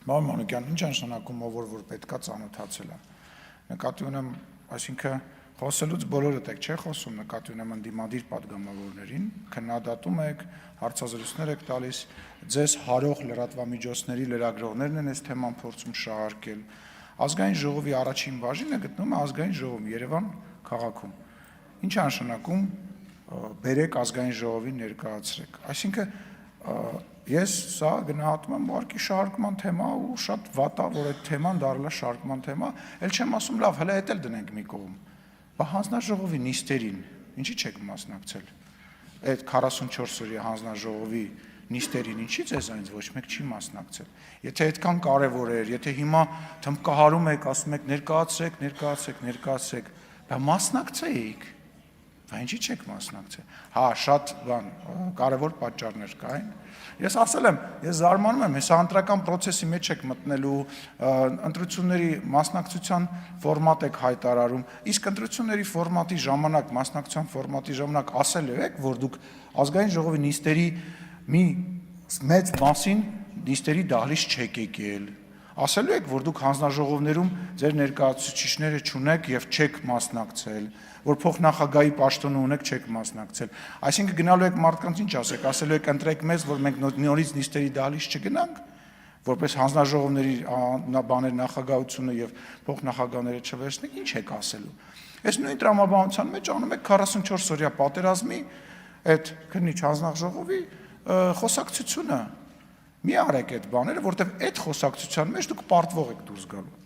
Պարոն Մանուկյան, ինչ նշանակում ով որ պետքա ծանոթացել է։ Նկատի ունեմ, այսինքն խոսելուց բոլորդ եք չէ խոսում, նկատի ունեմ ընդդիմադիր падգամավորներին, քննադատում եք, հարցազրույցներ եք տալիս, ձեզ հարող լրատվամիջոցների լրագրողներն են այս թեման փորձում շահարկել։ Ազգային ժողովի առաջին բաժինը գտնվում է ազգային ժողովում Երևան քաղաքում։ Ինչ է նշանակում բերեք ազգային ժողովին ներկայացրեք։ Այսինքն ես սա գնահատում եմ ուղղակի շահարկման թեմա ու շատ վատ է, որ այդ թեման դառնա շահարկման թեմա, էլ չեմ ասում լավ, հələ էդ էլ դնենք մի կողմ։ Բա հանձնաժողովի նիստերին ինչի չեք մասնակցել։ Այդ 44 օրյա հանձնաժողովի նիստերին ինչի ձեզանից ոչ մեկ չի մասնակցել։ Եթե այդքան կարևոր էր, եթե հիմա թմբկահարում եք, ասում եք ներկայացրեք, բա մասնակցեիք։ Բա ինչի չեք մասնակցել։ Հա, շատ բան կարևոր պատճառներ կային։ Ես ասել եմ, ես զարմանում եմ, հեսա ընտրական process-ի մեջ եք մտնելու, ընտրությունների մասնակցության ֆորմատ եք հայտարարում, իսկ ընտրությունների ֆորմատի ժամանակ, մասնակցության ֆորմատի ժամանակ ասել եք, որ դուք ազգային ժողովի նիստերի մի մեծ մասին նիստերի դահլիճ չեք եկել։ Ասելու եք, որ դուք հանձնաժողովներում ձեր ներկայացուցիչները չունեք եւ չեք մասնակցել, որ փոխնախագահի պաշտոնը ունեք, չեք մասնակցել։ Այսինքն գնալու եք մարդկանց ինչ ասեք, ասելու եք ընտրեք մեզ, որ մենք նորից նիստերի դահլիճ չգնանք, որպես հանձնաժողովների բաներ նախագահությունը եւ փոխնախագահները չվերցնենք, ինչ եք ասելու։ Այս նույն տրամաբանության մեջ անում եք 44 օրյա պատերազմի այդ քննիչ հանձնաժողովի խոսակցությունը։ Մի արեք այդ բաները, որտեղ այդ խոսակցության մեջ դուք պարտվող եք դուրս գալու։